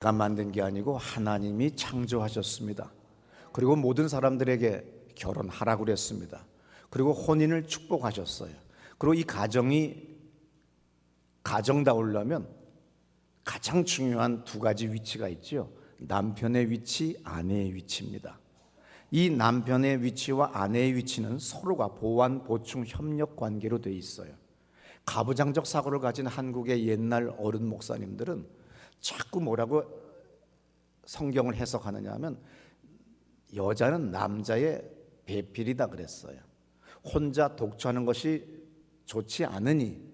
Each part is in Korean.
만든 게 아니고 하나님이 창조하셨습니다. 그리고 모든 사람들에게 결혼하라고 그랬습니다. 그리고 혼인을 축복하셨어요. 그리고 이 가정이 가정다우려면 가장 중요한 두 가지 위치가 있죠. 남편의 위치, 아내의 위치입니다. 이 남편의 위치와 아내의 위치는 서로가 보완, 보충, 협력 관계로 되어 있어요. 가부장적 사고를 가진 한국의 옛날 어른 목사님들은 자꾸 뭐라고 성경을 해석하느냐 하면 여자는 남자의 배필이다 그랬어요. 혼자 독처하는 것이 좋지 않으니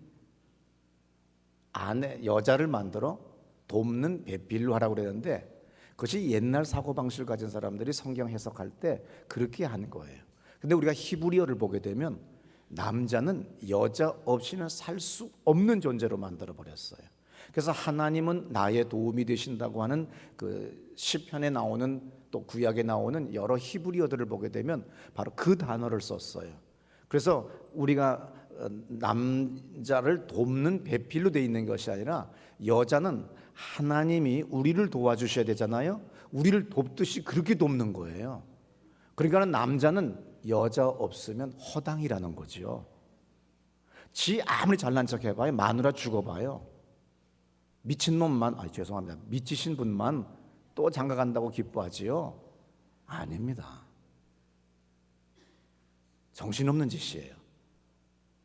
여자를 만들어 돕는 배필로 하라고 그랬는데, 그것이 옛날 사고방식을 가진 사람들이 성경 해석할 때 그렇게 한 거예요. 근데 우리가 히브리어를 보게 되면 남자는 여자 없이는 살 수 없는 존재로 만들어 버렸어요. 그래서 하나님은 나의 도움이 되신다고 하는 그 시편에 나오는, 또 구약에 나오는 여러 히브리어들을 보게 되면 바로 그 단어를 썼어요. 그래서 우리가 남자를 돕는 배필로 되어 있는 것이 아니라 여자는 하나님이 우리를 도와주셔야 되잖아요. 우리를 돕듯이 그렇게 돕는 거예요. 그러니까 남자는 여자 없으면 허당이라는 거죠. 지 아무리 잘난 척 해봐요. 마누라 죽어봐요. 미친놈만, 죄송합니다, 미치신 분만 또 장가간다고 기뻐하지요? 아닙니다. 정신없는 짓이에요.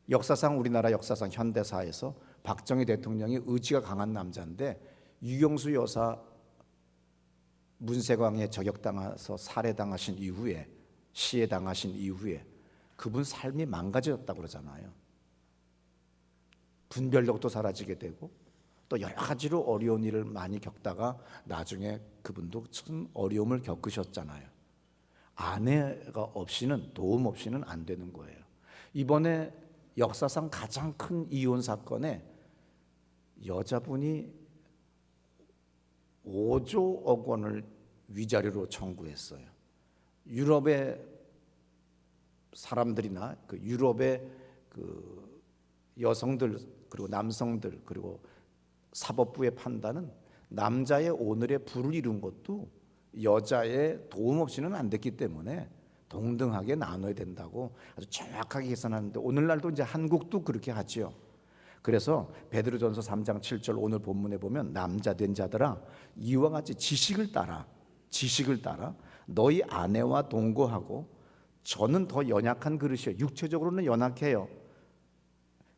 역사상, 우리나라 역사상 현대사에서 박정희 대통령이 의지가 강한 남자인데 유경수 여사 문세광에 저격당해서 살해당하신 이후에, 시해당하신 이후에 그분 삶이 망가졌다고 그러잖아요. 분별력도 사라지게 되고 또 여러 가지로 어려운 일을 많이 겪다가 나중에 그분도 큰 어려움을 겪으셨잖아요. 아내가 없이는, 도움 없이는 안 되는 거예요. 이번에 역사상 가장 큰 이혼 사건에 여자분이 5조억 원을 위자료로 청구했어요. 유럽의 사람들이나 그 유럽의 그 여성들, 그리고 남성들, 그리고 사법부의 판단은 남자의 오늘의 부를 이룬 것도 여자의 도움 없이는 안 됐기 때문에 동등하게 나눠야 된다고 아주 정확하게 계산하는데, 오늘날도 이제 한국도 그렇게 하지요. 그래서 베드로전서 3장 7절 오늘 본문에 보면 남자 된 자들아 이와 같이 지식을 따라 너희 아내와 동거하고, 저는 더 연약한 그릇이에요. 육체적으로는 연약해요.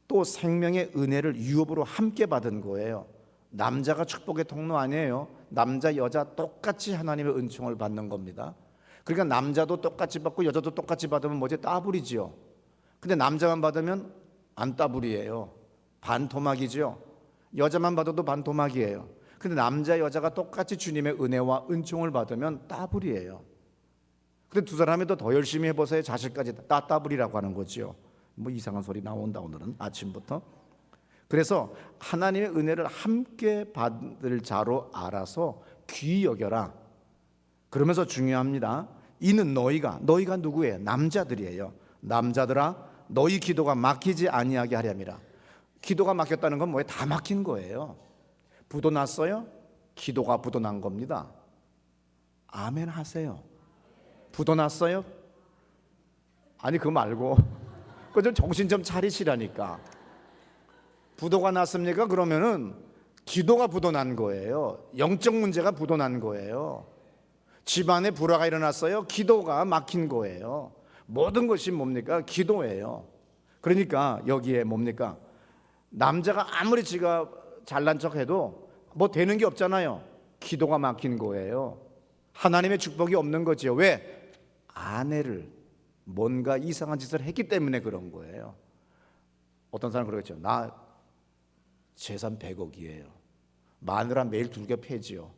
또 생명의 은혜를 유업으로 함께 받은 거예요. 남자가 축복의 통로 아니에요. 남자 여자 똑같이 하나님의 은총을 받는 겁니다. 그러니까 남자도 똑같이 받고 여자도 똑같이 받으면 뭐지? 따블이지요. 근데 남자만 받으면 안 따블이에요. 반토막이죠. 여자만 받아도 반토막이에요. 근데 남자 여자가 똑같이 주님의 은혜와 은총을 받으면 따블이에요. 근데 두 사람이 더 열심히 해보세요. 자식까지 따블이라고 하는 거죠. 뭐 이상한 소리 나온다 오늘은 아침부터. 그래서 하나님의 은혜를 함께 받을 자로 알아서 귀히 여겨라. 그러면서 중요합니다. 이는 너희가 누구예요? 남자들이에요. 남자들아 너희 기도가 막히지 아니하게 하렴이라. 기도가 막혔다는 건 뭐예요? 다 막힌 거예요. 부도 났어요? 기도가 부도 난 겁니다. 아멘 하세요. 부도 났어요? 아니 그거 말고 그 좀 정신 좀 차리시라니까. 부도가 났습니까? 그러면은 기도가 부도 난 거예요. 영적 문제가 부도 난 거예요. 집안에 불화가 일어났어요. 기도가 막힌 거예요. 모든 것이 뭡니까? 기도예요. 그러니까 여기에 뭡니까? 남자가 아무리 지가 잘난 척해도 뭐 되는 게 없잖아요. 기도가 막힌 거예요. 하나님의 축복이 없는 거지요. 왜? 아내를 뭔가 이상한 짓을 했기 때문에 그런 거예요. 어떤 사람은 그러겠죠. 나 재산 100억이에요. 마누라 매일 2개 패지요.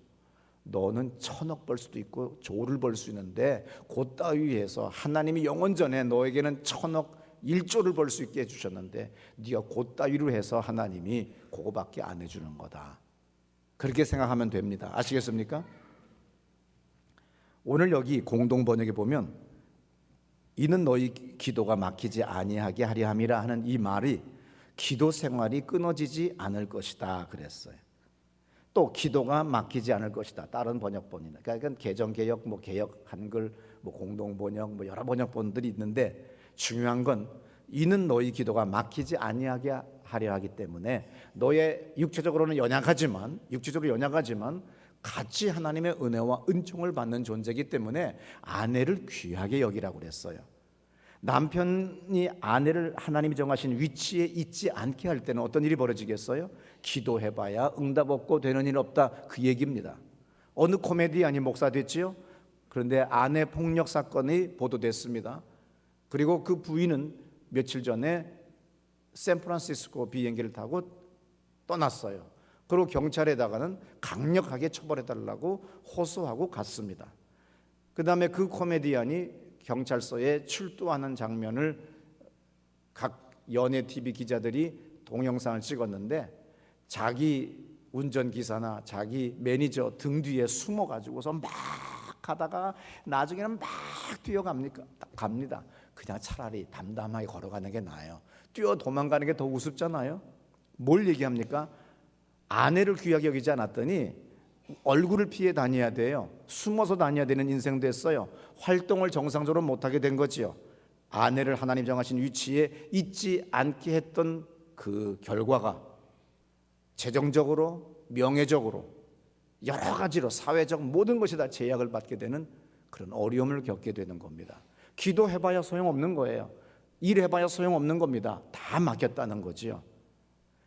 너는 1000억 벌 수도 있고 조를 벌 수 있는데 그 따위에서 하나님이 영원전에 너에게는 1000억 1조를 벌 수 있게 해주셨는데 네가 그 따위로 해서 하나님이 그거밖에 안 해주는 거다. 그렇게 생각하면 됩니다. 아시겠습니까? 오늘 여기 공동번역에 보면 이는 너희 기도가 막히지 아니하게 하려 함이라 하는 이 말이 기도 생활이 끊어지지 않을 것이다 그랬어요. 또 기도가 막히지 않을 것이다. 다른 번역본이나 그러니까 개정개역, 개역 한글, 공동번역, 여러 번역본들이 있는데 중요한 건 이는 너희 기도가 막히지 아니하게 하려 하기 때문에 너의 육체적으로 연약하지만 같이 하나님의 은혜와 은총을 받는 존재이기 때문에 아내를 귀하게 여기라고 그랬어요. 남편이 아내를 하나님이 정하신 위치에 있지 않게 할 때는 어떤 일이 벌어지겠어요? 기도해봐야 응답 없고 되는 일 없다, 그 얘기입니다. 어느 코미디언이 목사 됐지요? 그런데 아내 폭력 사건이 보도됐습니다. 그리고 그 부인은 며칠 전에 샌프란시스코 비행기를 타고 떠났어요. 그리고 경찰에다가는 강력하게 처벌해달라고 호소하고 갔습니다. 그 다음에 그 코미디언이 경찰서에 출두하는 장면을 각 연예 TV 기자들이 동영상을 찍었는데 자기 운전기사나 자기 매니저 등 뒤에 숨어가지고서 막 가다가 나중에는 막 뛰어갑니다. 그냥 차라리 담담하게 걸어가는 게 나아요. 뛰어 도망가는 게 더 우습잖아요. 뭘 얘기합니까? 아내를 귀하게 여기지 않았더니 얼굴을 피해 다녀야 돼요. 숨어서 다녀야 되는 인생 됐어요. 활동을 정상적으로 못하게 된 거지요. 아내를 하나님 정하신 위치에 있지 않게 했던 그 결과가 재정적으로, 명예적으로, 여러 가지로 사회적 모든 것이 다 제약을 받게 되는 그런 어려움을 겪게 되는 겁니다. 기도해봐야 소용없는 거예요. 일해봐야 소용없는 겁니다. 다 막혔다는 거지요.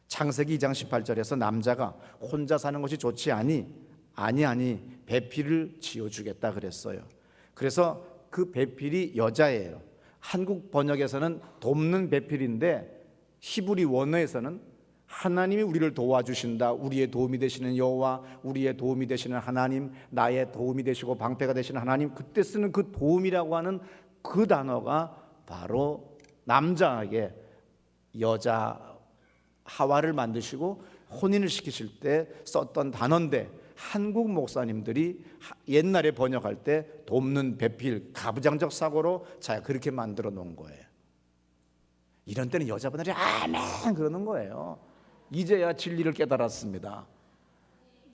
창세기 2장 18절에서 남자가 혼자 사는 것이 좋지 아니 배필을 지어주겠다 그랬어요. 그래서 그 배필이 여자예요. 한국 번역에서는 돕는 배필인데 히브리 원어에서는 하나님이 우리를 도와주신다, 우리의 도움이 되시는 여호와, 우리의 도움이 되시는 하나님, 나의 도움이 되시고 방패가 되시는 하나님, 그때 쓰는 그 도움이라고 하는 그 단어가 바로 남자에게 여자 하와를 만드시고 혼인을 시키실 때 썼던 단어인데 한국 목사님들이 옛날에 번역할 때 돕는 배필, 가부장적 사고로 자 그렇게 만들어 놓은 거예요. 이런 때는 여자분들이 아멘 그러는 거예요. 이제야 진리를 깨달았습니다.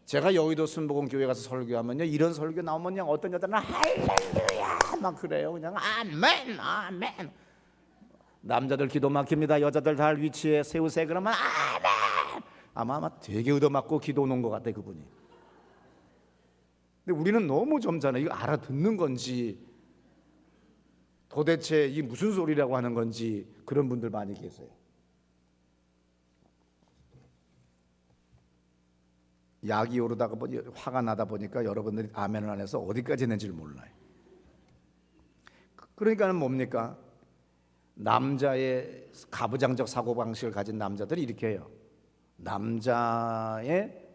제가 여의도 순복음교회 가서 설교하면요, 이런 설교 나오면 그냥 어떤 여자는 할렐루야 막 그래요. 그냥 아멘 아멘. 남자들 기도 막힙니다. 여자들 다 위치에 세우세 그러면 아멘. 아마 되게 얻어맞고 기도 오는 것 같아 그분이. 근데 우리는 너무 점잖아. 이거 알아듣는 건지 도대체 이 무슨 소리라고 하는 건지 그런 분들 많이 계세요. 약이 오르다가 화가 나다 보니까 여러분들이 아멘을 안 해서 어디까지 했는지를 몰라요. 그러니까는 뭡니까? 남자의 가부장적 사고방식을 가진 남자들이 이렇게 해요. 남자의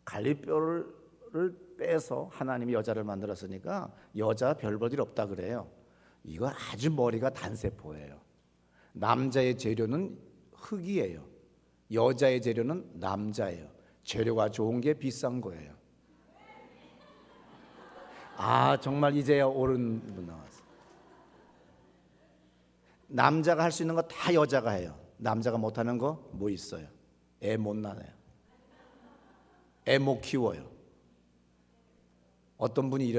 갈비뼈를 빼서 하나님이 여자를 만들었으니까 여자 별 볼 일 없다 그래요. 이거 아주 머리가 단세포예요. 남자의 재료는 흙이에요. 여자의 재료는 남자예요. 재료가 좋은 게 비싼 거예요. 아, 정말 이제야 옳은 분 나왔어요. 남자가 할 수 있는 거 다 여자가 해요. 남자가 못하는 거 뭐 있어요? 애 못 낳아요. 애 못 키워요. 어떤 분이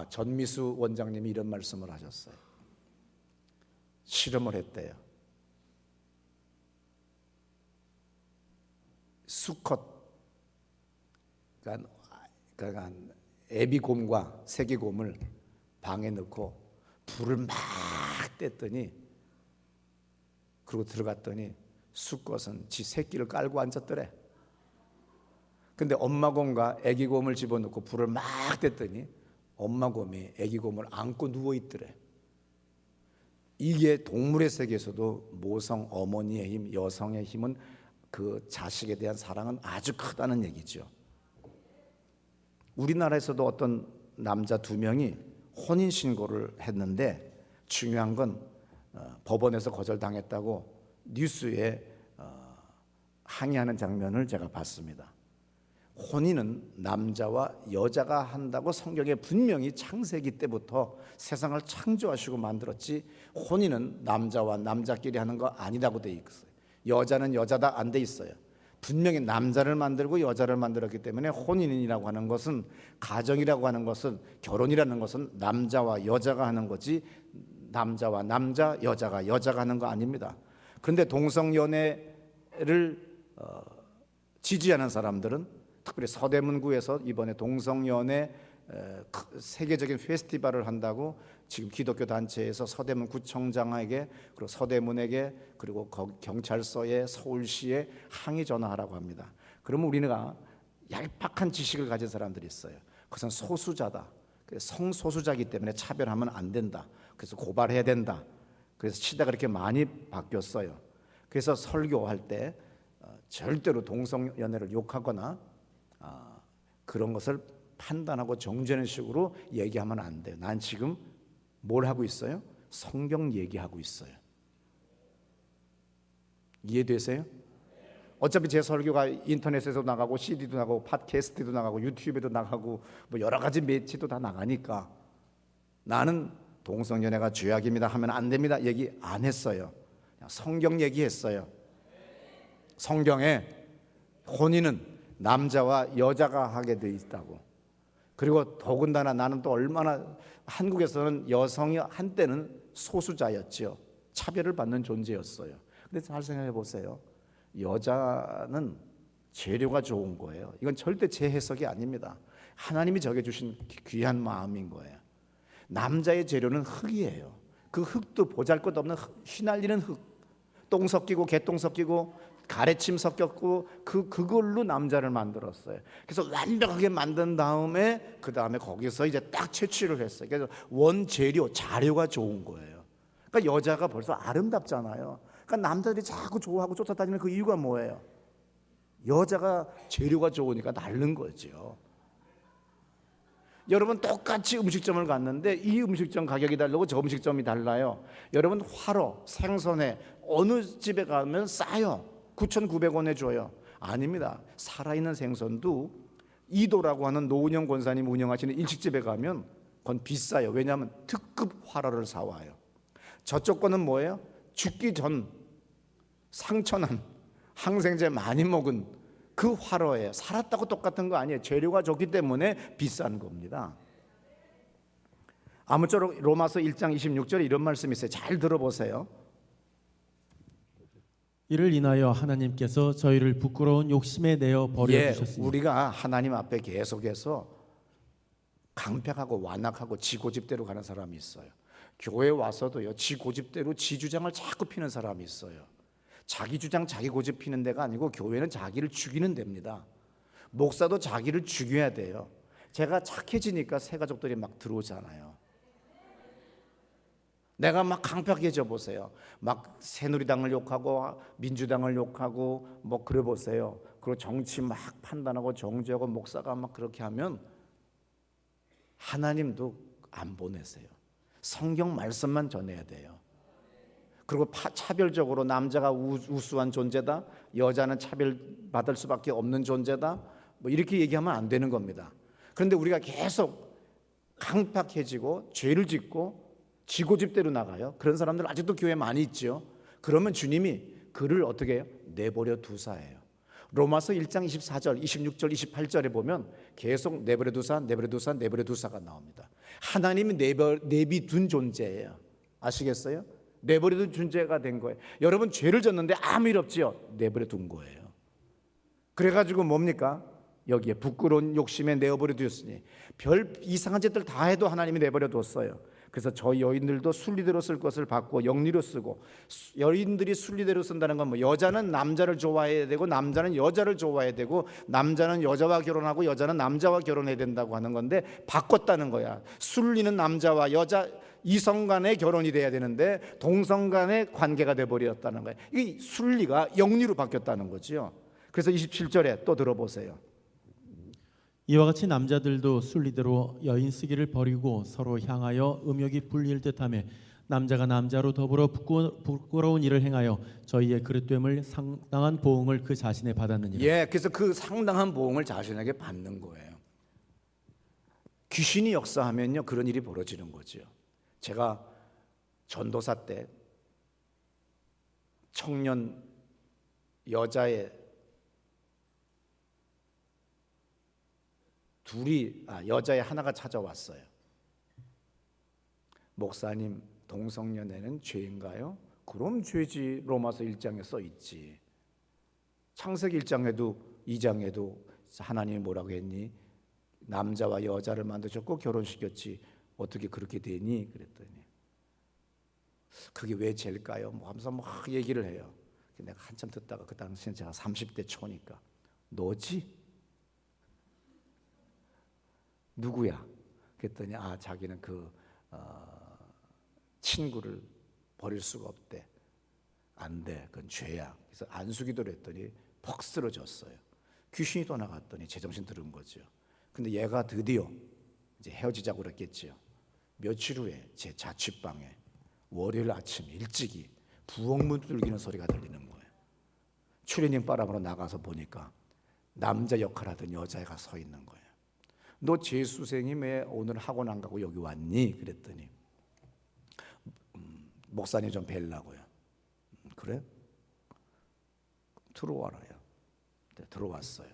전미수 원장님이 이런 말씀을 하셨어요. 실험을 했대요. 수컷, 그러니까 애비곰과 새끼곰을 방에 넣고 불을 막 뗐더니, 그리고 들어갔더니 수컷은 지 새끼를 깔고 앉았더래. 근데 엄마곰과 애기곰을 집어넣고 불을 막 뗐더니 엄마곰이 애기곰을 안고 누워있더래. 이게 동물의 세계에서도 모성 어머니의 힘, 여성의 힘은 그 자식에 대한 사랑은 아주 크다는 얘기죠. 우리나라에서도 어떤 남자 2명이 혼인신고를 했는데 중요한 건 법원에서 거절당했다고 뉴스에 항의하는 장면을 제가 봤습니다. 혼인은 남자와 여자가 한다고 성경에 분명히 창세기 때부터 세상을 창조하시고 만들었지, 혼인은 남자와 남자끼리 하는 거 아니라고 돼 있어요. 여자는 여자다 안 돼 있어요. 분명히 남자를 만들고 여자를 만들었기 때문에 혼인이라고 하는 것은, 가정이라고 하는 것은, 결혼이라는 것은 남자와 여자가 하는 거지 남자와 남자, 여자가 하는 거 아닙니다. 그런데 동성연애를 지지하는 사람들은, 특별히 서대문구에서 이번에 동성연애 세계적인 페스티벌을 한다고 지금 기독교 단체에서 서대문 구청장에게, 그리고 서대문에게, 그리고 경찰서에, 서울시에 항의 전화하라고 합니다. 그러면 우리가 얄팍한 지식을 가진 사람들이 있어요. 그것은 소수자다. 성소수자이기 때문에 차별하면 안 된다. 그래서 고발해야 된다. 그래서 시대가 그렇게 많이 바뀌었어요. 그래서 설교할 때 절대로 동성연애를 욕하거나 그런 것을 판단하고 정죄하는 식으로 얘기하면 안 돼요. 난 지금 뭘 하고 있어요? 성경 얘기하고 있어요. 이해되세요? 어차피 제 설교가 인터넷에도 나가고 CD도 나가고 팟캐스트도 나가고 유튜브에도 나가고 뭐 여러 가지 매체도 다 나가니까 나는 동성연애가 죄악입니다 하면 안 됩니다 얘기 안 했어요. 그냥 성경 얘기했어요. 성경에 혼인은 남자와 여자가 하게 돼 있다고. 그리고 더군다나 나는 또 얼마나, 한국에서는 여성이 한때는 소수자였죠. 차별을 받는 존재였어요. 근데 잘 생각해 보세요. 여자는 재료가 좋은 거예요. 이건 절대 제 해석이 아닙니다. 하나님이 정해주신 귀한 마음인 거예요. 남자의 재료는 흙이에요. 그 흙도 보잘것없는 휘날리는 흙, 똥 섞이고 개똥 섞이고 가래침 섞였고 그걸로 남자를 만들었어요. 그래서 완벽하게 만든 다음에 그 다음에 거기서 이제 딱 채취를 했어요. 그래서 원재료, 자료가 좋은 거예요. 그러니까 여자가 벌써 아름답잖아요. 그러니까 남자들이 자꾸 좋아하고 쫓아다니는 그 이유가 뭐예요? 여자가 재료가 좋으니까 날른 거죠. 여러분 똑같이 음식점을 갔는데 이 음식점 가격이 다르고 저 음식점이 달라요. 여러분 화로, 생선회 어느 집에 가면 싸요. 9,900원에 줘요. 아닙니다. 살아있는 생선도 이도라고 하는 노은영 권사님 운영하시는 일식집에 가면 그건 비싸요. 왜냐하면 특급 화로를 사와요. 저쪽 거는 뭐예요? 죽기 전 상처난 항생제 많이 먹은 그 화로에 살았다고 똑같은 거 아니에요. 재료가 좋기 때문에 비싼 겁니다. 아무쪼록 로마서 1장 26절에 이런 말씀이 있어요. 잘 들어보세요. 이를 인하여 하나님께서 저희를 부끄러운 욕심에 내어 버려 두셨으니. 우리가 하나님 앞에 계속해서 강팍하고 완악하고 지 고집대로 가는 사람이 있어요. 교회 와서도요, 지 고집대로 지 주장을 자꾸 피는 사람이 있어요. 자기 주장 자기 고집 피는 데가 아니고 교회는 자기를 죽이는 데입니다. 목사도 자기를 죽여야 돼요. 제가 착해지니까 새 가족들이 막 들어오잖아요. 내가 막 강팍해져 보세요. 막 새누리당을 욕하고 민주당을 욕하고 뭐 그래 보세요. 그리고 정치 막 판단하고 정죄하고 목사가 막 그렇게 하면 하나님도 안 보내세요. 성경 말씀만 전해야 돼요. 그리고 차별적으로 남자가 우수한 존재다, 여자는 차별받을 수밖에 없는 존재다, 뭐 이렇게 얘기하면 안 되는 겁니다. 그런데 우리가 계속 강팍해지고 죄를 짓고 지고집대로 나가요. 그런 사람들 아직도 교회에 많이 있죠. 그러면 주님이 그를 어떻게 해요? 내버려 두사예요. 로마서 1장 24절, 26절, 28절에 보면 계속 내버려 두사, 내버려 두사, 내버려 두사가 나옵니다. 하나님이 내비둔 존재예요. 아시겠어요? 내버려 둔 존재가 된 거예요. 여러분 죄를 졌는데 아무 일 없지요? 내버려 둔 거예요. 그래가지고 뭡니까? 여기에 부끄러운 욕심에 내버려 두었으니 별 이상한 짓들 다 해도 하나님이 내버려 뒀어요. 그래서 저희 여인들도 순리대로 쓸 것을 받고 영리로 쓰고, 여인들이 순리대로 쓴다는 건 뭐 여자는 남자를 좋아해야 되고 남자는 여자를 좋아해야 되고 남자는 여자와 결혼하고 여자는 남자와 결혼해야 된다고 하는 건데 바꿨다는 거야. 순리는 남자와 여자 이성 간의 결혼이 돼야 되는데 동성 간의 관계가 돼버렸다는 거예요. 이 순리가 영리로 바뀌었다는 거죠. 그래서 27절에 또 들어보세요. 이와 같이 남자들도 순리대로 여인 쓰기를 버리고 서로 향하여 음욕이 불릴 듯하며 남자가 남자로 더불어 부끄러운 일을 행하여 저희의 그릇됨을 상당한 보응을 그 자신에 받았느니라. 예, 그래서 그 상당한 보응을 자신에게 받는 거예요. 귀신이 역사하면요 그런 일이 벌어지는 거죠. 제가 전도사 때 청년 여자의 여자의 하나가 찾아왔어요. 목사님, 동성연애는 죄인가요? 그럼 죄지. 로마서 1장에 써 있지. 창세기 2장에도 하나님이 뭐라고 했니? 남자와 여자를 만드셨고 결혼시켰지. 어떻게 그렇게 되니? 그랬더니 그게 왜 죄일까요? 뭐 하면서 막 얘기를 해요. 내가 한참 듣다가 그 당시엔 제가 30대 초니까 너지? 누구야? 그랬더니 자기는 친구를 버릴 수가 없대. 안 돼. 그건 죄야. 그래서 안수기도를 했더니 퍽 쓰러졌어요. 귀신이 또 나갔더니 제정신 들은 거죠. 근데 얘가 드디어 이제 헤어지자고 그랬겠지요. 며칠 후에 제 자취방에 월요일 아침 일찍이 부엌문 뚫리는 소리가 들리는 거예요. 추리닝 바람으로 나가서 보니까 남자 역할하던 여자애가 서 있는 거예요. 너 재수생이 왜 오늘 학원 안 가고 여기 왔니? 그랬더니 목사님 좀 뵈려고요. 그래? 들어와라요. 네, 들어왔어요.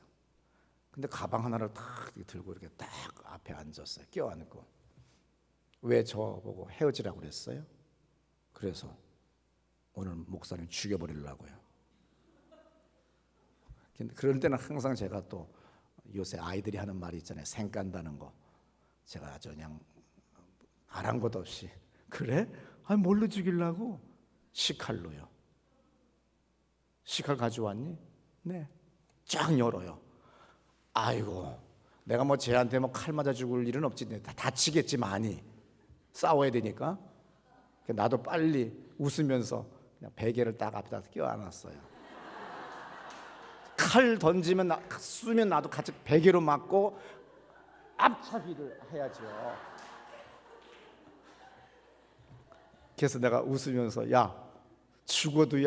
근데 가방 하나를 탁 들고 이렇게 딱 앞에 앉았어요. 껴안고. 왜 저보고 헤어지라고 그랬어요? 그래서 오늘 목사님 죽여버리려고요. 근데 그럴 때는 항상 제가 또 요새 아이들이 하는 말이 있잖아요. 생 깐다는 거. 제가 아주 그냥 아랑곳 없이 그래? 뭘로 죽이려고? 식칼로요. 식칼 가져왔니? 네. 쫙 열어요. 아이고, 내가 뭐 쟤한테 칼 맞아 죽을 일은 없지. 다 다치겠지 많이. 싸워야 되니까. 나도 빨리 웃으면서 그냥 베개를 딱 앞에다 껴안았어요. 칼 던지면 쏘면 나도 같이 베개로 맞고 앞차기를 해야죠. 그래서 내가 웃으면서 죽어도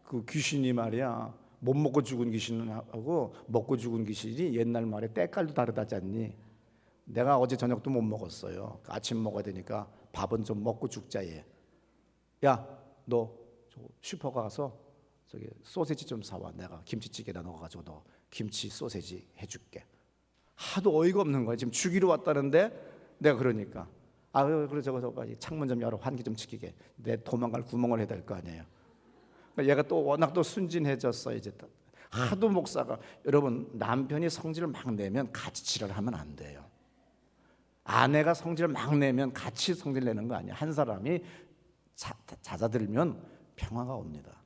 그 귀신이 말이야 못 먹고 죽은 귀신하고 먹고 죽은 귀신이 옛날 말에 때깔도 다르다지 않니? 내가 어제 저녁도 못 먹었어요. 아침 먹어야 되니까 밥은 좀 먹고 죽자 얘. 너 슈퍼 가서 저기 소세지 좀 사와. 내가 김치찌개나 넣어가지고 너 김치 소세지 해줄게. 하도 어이가 없는 거야. 지금 죽이러 왔다는데 내가 그러니까 그래 저거 창문 좀 열어 환기 좀 지키게. 내 도망갈 구멍을 해야 될 거 아니에요. 얘가 또 워낙 또 순진해졌어. 이제 하도 목사가 여러분 남편이 성질을 막 내면 같이 지랄하면 안 돼요. 아내가 성질을 막 내면 같이 성질 내는 거 아니야. 한 사람이 잦아들면 평화가 옵니다.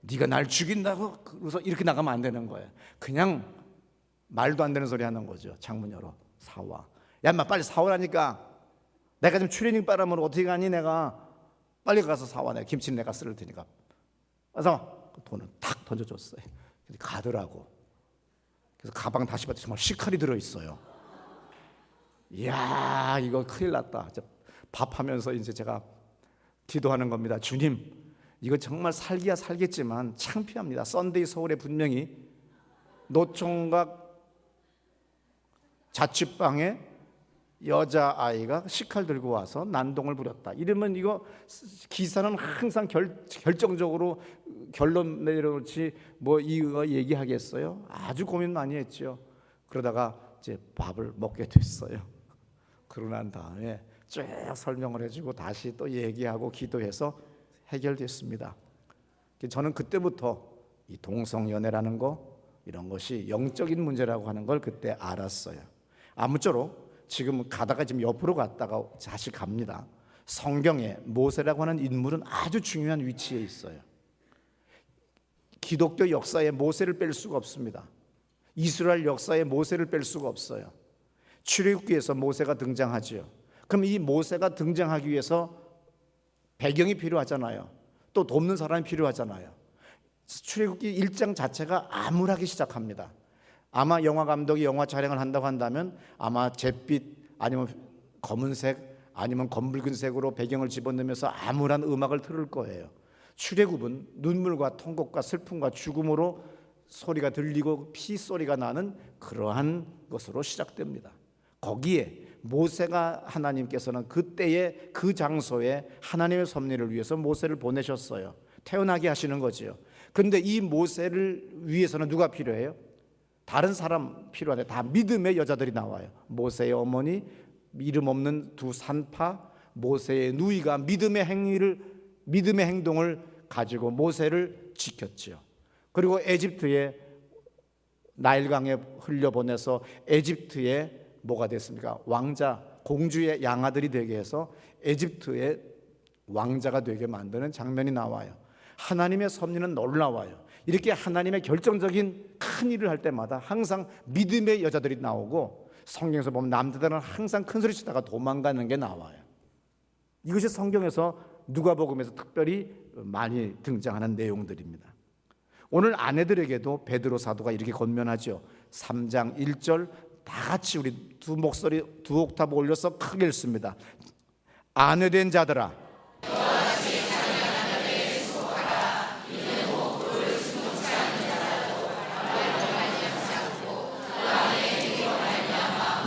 네가 날 죽인다고 그래서 이렇게 나가면 안 되는 거예요. 그냥 말도 안 되는 소리 하는 거죠. 창문 열어 사와. 인마 빨리 사오라니까. 내가 지금 추리닝 바람으로 어떻게 가니? 내가 빨리 가서 사와. 내가 김치는 내가 쓸 테니까. 그래서 돈을 탁 던져줬어요. 가더라고. 그래서 가방 다시 봤더니 정말 식칼이 들어있어요. 이야 이거 큰일 났다. 밥하면서 이제 제가 기도하는 겁니다. 주님 이거 정말 살기야 살겠지만 창피합니다. 썬데이 서울에 분명히 노총각 자취방에 여자아이가 식칼 들고 와서 난동을 부렸다. 이러면 이거 기사는 항상 결정적으로 결론 내려놓지 이거 얘기하겠어요? 아주 고민 많이 했죠. 그러다가 이제 밥을 먹게 됐어요. 그러고 난 다음에 쭉 설명을 해주고 다시 또 얘기하고 기도해서 해결됐습니다. 저는 그때부터 이 동성연애라는 거 이런 것이 영적인 문제라고 하는 걸 그때 알았어요. 아무쪼록 지금 가다가 지금 옆으로 갔다가 다시 갑니다. 성경에 모세라고 하는 인물은 아주 중요한 위치에 있어요. 기독교 역사에 모세를 뺄 수가 없습니다. 이스라엘 역사에 모세를 뺄 수가 없어요. 출애굽기에서 모세가 등장하죠. 그럼 이 모세가 등장하기 위해서 배경이 필요하잖아요. 또 돕는 사람이 필요하잖아요. 출애굽기 1장 자체가 암울하게 시작합니다. 아마 영화 감독이 영화 촬영을 한다고 한다면 아마 잿빛 아니면 검은색 아니면 검붉은색으로 배경을 집어넣으면서 암울한 음악을 틀을 거예요. 출애굽은 눈물과 통곡과 슬픔과 죽음으로 소리가 들리고 피 소리가 나는 그러한 것으로 시작됩니다. 거기에 모세가 하나님께서는 그때의 그 장소에 하나님의 섭리를 위해서 모세를 보내셨어요. 태어나게 하시는 거죠. 그런데 이 모세를 위해서는 누가 필요해요? 다른 사람 필요한데 다 믿음의 여자들이 나와요. 모세의 어머니, 이름 없는 두 산파, 모세의 누이가 믿음의 행동을 가지고 모세를 지켰지요. 그리고 에집트에 나일강에 흘려보내서 에집트에 뭐가 됐습니까? 왕자, 공주의 양아들이 되게 해서 에집트의 왕자가 되게 만드는 장면이 나와요. 하나님의 섭리는 놀라워요. 이렇게 하나님의 결정적인 큰 일을 할 때마다 항상 믿음의 여자들이 나오고, 성경에서 보면 남자들은 항상 큰 소리 치다가 도망가는 게 나와요. 이것이 성경에서 누가복음에서 특별히 많이 등장하는 내용들입니다. 오늘 아내들에게도 베드로 사도가 이렇게 권면하죠. 3장 1절 다 같이 우리 두 목소리 두 옥타브 올려서 크게 읽습니다. 아내된 자들아,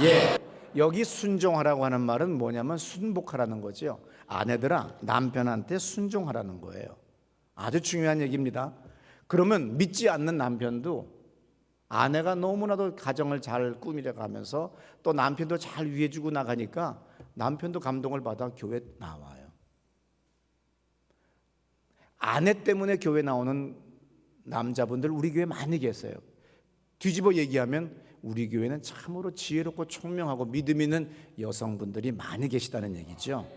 예, 여기 순종하라고 하는 말은 뭐냐면 순복하라는 거죠. 아내들아, 남편한테 순종하라는 거예요. 아주 중요한 얘기입니다. 그러면 믿지 않는 남편도 아내가 너무나도 가정을 잘 꾸미려 가면서 또 남편도 잘 위해주고 나가니까 남편도 감동을 받아 교회 나와요. 아내 때문에 교회 나오는 남자분들 우리 교회 많이 계세요. 뒤집어 얘기하면 우리 교회는 참으로 지혜롭고 총명하고 믿음 있는 여성분들이 많이 계시다는 얘기죠.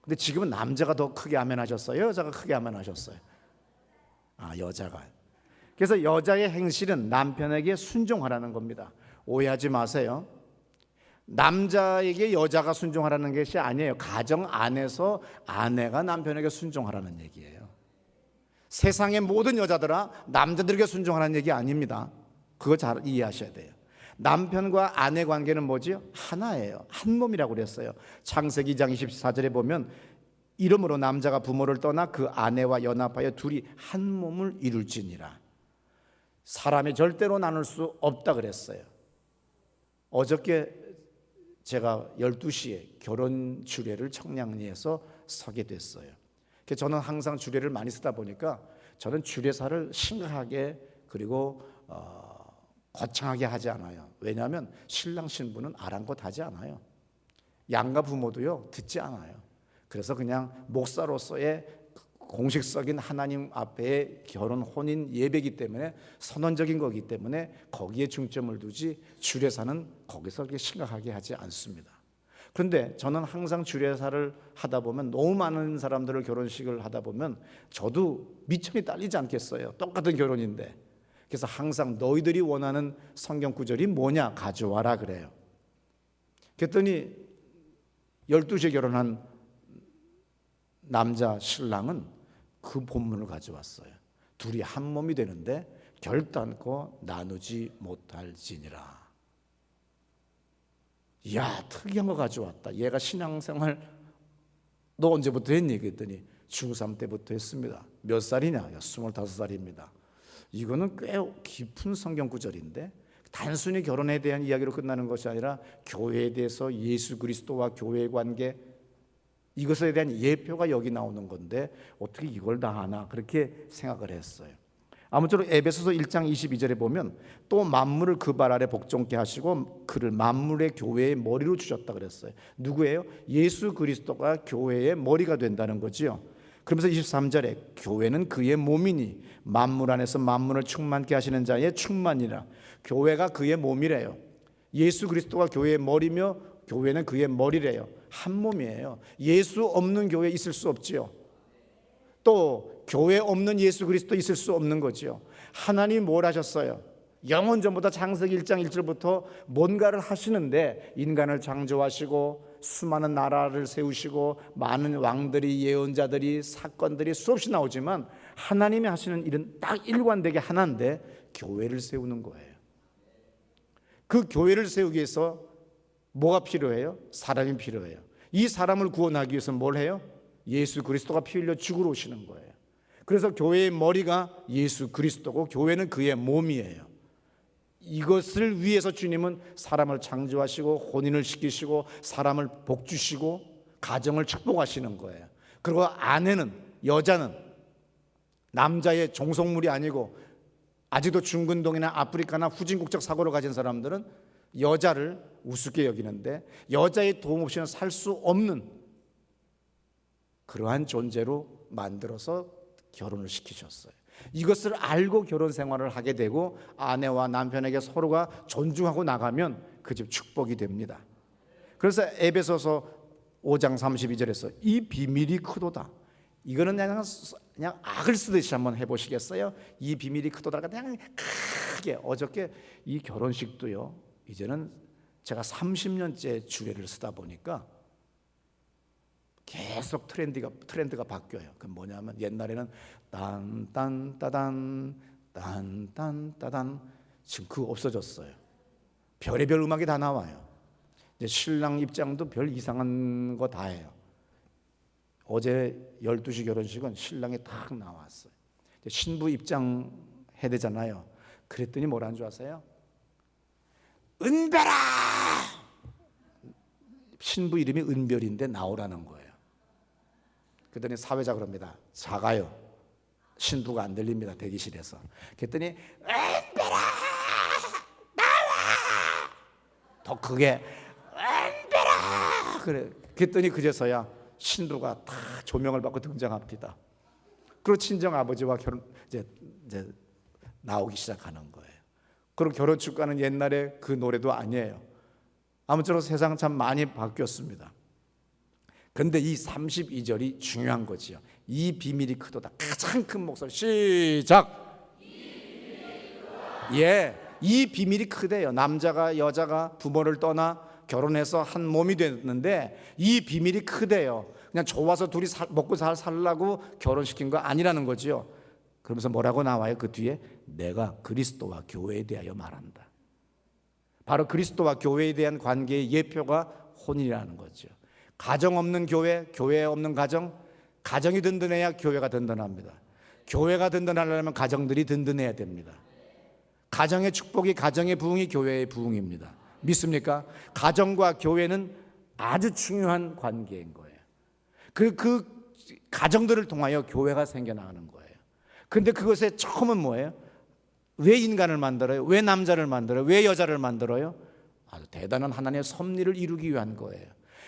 근데 지금은 남자가 더 크게 아멘하셨어요? 여자가 크게 아멘하셨어요? 여자가. 그래서 여자의 행실은 남편에게 순종하라는 겁니다. 오해하지 마세요. 남자에게 여자가 순종하라는 것이 아니에요. 가정 안에서 아내가 남편에게 순종하라는 얘기예요. 세상의 모든 여자들아 남자들에게 순종하라는 얘기 아닙니다. 그거 잘 이해하셔야 돼요. 남편과 아내 관계는 뭐지요? 하나예요. 한 몸이라고 그랬어요. 창세기 2장 24절에 보면 이러므로 남자가 부모를 떠나 그 아내와 연합하여 둘이 한 몸을 이룰지니라. 사람이 절대로 나눌 수 없다 그랬어요. 어저께 제가 12시에 결혼 주례를 청량리에서 서게 됐어요. 저는 항상 주례를 많이 쓰다 보니까 저는 주례사를 심각하게 그리고 거창하게 하지 않아요. 왜냐하면 신랑 신부는 아랑곳하지 않아요. 양가 부모도요 듣지 않아요. 그래서 그냥 목사로서의 공식적인 하나님 앞에 결혼 혼인 예배이기 때문에 선언적인 거기 때문에 거기에 중점을 두지 주례사는 거기서 그렇게 심각하게 하지 않습니다. 그런데 저는 항상 주례사를 하다 보면 너무 많은 사람들을 결혼식을 하다 보면 저도 미천이 딸리지 않겠어요. 똑같은 결혼인데. 그래서 항상 너희들이 원하는 성경 구절이 뭐냐 가져와라 그래요. 그랬더니 12시에 결혼한 남자 신랑은 그 본문을 가져왔어요. 둘이 한 몸이 되는데 결단코 나누지 못할지니라. 이야, 특이한 거 가져왔다. 얘가 신앙생활 너 언제부터 했니? 그랬더니 중3 때부터 했습니다. 몇 살이냐? 25살입니다. 이거는 꽤 깊은 성경 구절인데 단순히 결혼에 대한 이야기로 끝나는 것이 아니라 교회에 대해서 예수 그리스도와 교회의 관계, 이것에 대한 예표가 여기 나오는 건데 어떻게 이걸 다 하나 그렇게 생각을 했어요. 아무쪼록 에베소서 1장 22절에 보면 또 만물을 그 발 아래 복종케 하시고 그를 만물의 교회의 머리로 주셨다 그랬어요. 누구예요? 예수 그리스도가 교회의 머리가 된다는 거지요. 그러면서 23절에 교회는 그의 몸이니 만물 안에서 만물을 충만케 하시는 자의 충만이라. 교회가 그의 몸이래요. 예수 그리스도가 교회의 머리며 교회는 그의 머리래요. 한 몸이에요. 예수 없는 교회 있을 수 없지요. 또 교회 없는 예수 그리스도 있을 수 없는 거지요. 하나님이 뭘 하셨어요? 영원 전부터 창세기 1장 1절부터 뭔가를 하시는데 인간을 창조하시고 수많은 나라를 세우시고 많은 왕들이 예언자들이 사건들이 수없이 나오지만 하나님이 하시는 일은 딱 일관되게 하나인데 교회를 세우는 거예요. 그 교회를 세우기 위해서 뭐가 필요해요? 사람이 필요해요. 이 사람을 구원하기 위해서 뭘 해요? 예수 그리스도가 피 흘려 죽으러 오시는 거예요. 그래서 교회의 머리가 예수 그리스도고 교회는 그의 몸이에요. 이것을 위해서 주님은 사람을 창조하시고 혼인을 시키시고 사람을 복주시고 가정을 축복하시는 거예요. 그리고 아내는, 여자는 남자의 종속물이 아니고 아직도 중근동이나 아프리카나 후진국적 사고를 가진 사람들은 여자를 우습게 여기는데 여자의 도움 없이는 살 수 없는 그러한 존재로 만들어서 결혼을 시키셨어요. 이것을 알고 결혼 생활을 하게 되고 아내와 남편에게 서로가 존중하고 나가면 그 집 축복이 됩니다. 그래서 에베소서 5장 32절에서 이 비밀이 크도다. 이거는 그냥 악을 쓰듯이 한번 해보시겠어요? 이 비밀이 크도다. 그냥 크게 어저께 이 결혼식도요. 이제는 제가 30년째 주례를 쓰다 보니까 계속 트렌드가 바뀌어요. 그 뭐냐면 옛날에는 딴딴따단 딴딴따단 지금 그거 없어졌어요. 별의별 음악이 다 나와요. 이제 신랑 입장도 별 이상한 거 다 해요. 어제 12시 결혼식은 신랑이 딱 나왔어요. 신부 입장 해야 되잖아요. 그랬더니 뭐라는 줄 아세요? 은별아! 신부 이름이 은별인데 나오라는 거예요. 그랬더니 사회자 그럽니다. 작아요. 신부가 안 들립니다. 대기실에서. 그랬더니 은별아! 나와! 더 크게 은별아! 그래. 그랬더니 그제서야 신부가 다 조명을 받고 등장합니다. 그리고 친정 아버지와 이제 나오기 시작하는 거예요. 그리고 결혼 축가는 옛날에 그 노래도 아니에요. 아무쪼록 세상 참 많이 바뀌었습니다. 근데 이 32절이 중요한 거지요. 이 비밀이 크도다. 가장 큰 목소리 시작. 예, 이 비밀이 크대요. 남자가 여자가 부모를 떠나 결혼해서 한 몸이 됐는데 이 비밀이 크대요. 그냥 좋아서 둘이 먹고 살라고 결혼시킨 거 아니라는 거지요. 그러면서 뭐라고 나와요? 그 뒤에 내가 그리스도와 교회에 대하여 말한다. 바로 그리스도와 교회에 대한 관계의 예표가 혼인이라는 거죠. 가정 없는 교회, 교회 없는 가정, 가정이 든든해야 교회가 든든합니다. 교회가 든든하려면 가정들이 든든해야 됩니다. 가정의 축복이, 가정의 부흥이 교회의 부흥입니다. 믿습니까? 가정과 교회는 아주 중요한 관계인 거예요. 그 가정들을 통하여 교회가 생겨나가는 거예요. 근데 그것의 처음은 뭐예요? 왜 인간을 만들어요? 왜 남자를 만들어요? 왜 여자를 만들어요? 아주 대단한 하나님의 섭리를 이루기 위한 거예요.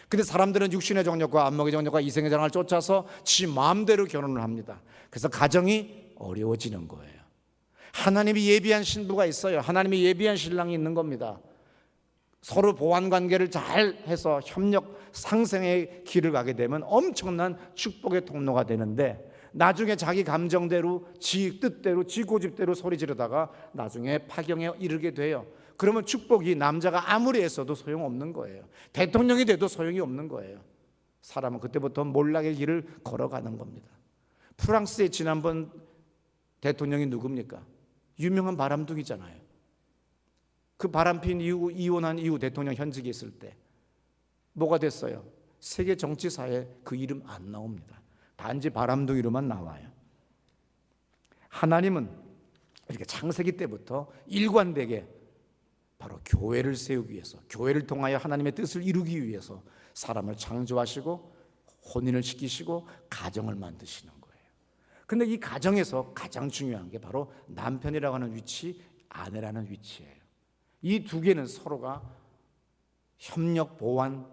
근데 사람들은 육신의 정욕과 안목의 정욕과 이생의 자랑을 쫓아서 지 마음대로 결혼을 합니다. 그래서 가정이 어려워지는 거예요. 하나님이 예비한 신부가 있어요. 하나님이 예비한 신랑이 있는 겁니다. 서로 보완 관계를 잘 해서 협력 상생의 길을 가게 되면 엄청난 축복의 통로가 되는데 나중에 자기 감정대로 지 뜻대로 지 고집대로 소리 지르다가 나중에 파경에 이르게 돼요. 그러면 축복이 남자가 아무리 애써도 소용없는 거예요. 대통령이 돼도 소용이 없는 거예요. 사람은 그때부터 몰락의 길을 걸어가는 겁니다. 프랑스의 지난번 대통령이 누굽니까? 유명한 바람둥이잖아요. 그 바람핀 이후 이혼한 이후 대통령 현직에 있을 때 뭐가 됐어요? 세계 정치사에 그 이름 안 나옵니다. 단지 바람둥이로만 나와요. 하나님은 이렇게 창세기 때부터 일관되게 바로 교회를 세우기 위해서, 교회를 통하여 하나님의 뜻을 이루기 위해서 사람을 창조하시고 혼인을 시키시고 가정을 만드시는 거예요. 근데 이 가정에서 가장 중요한 게 바로 남편이라고 하는 위치, 아내라는 위치예요. 이 두 개는 서로가 협력 보완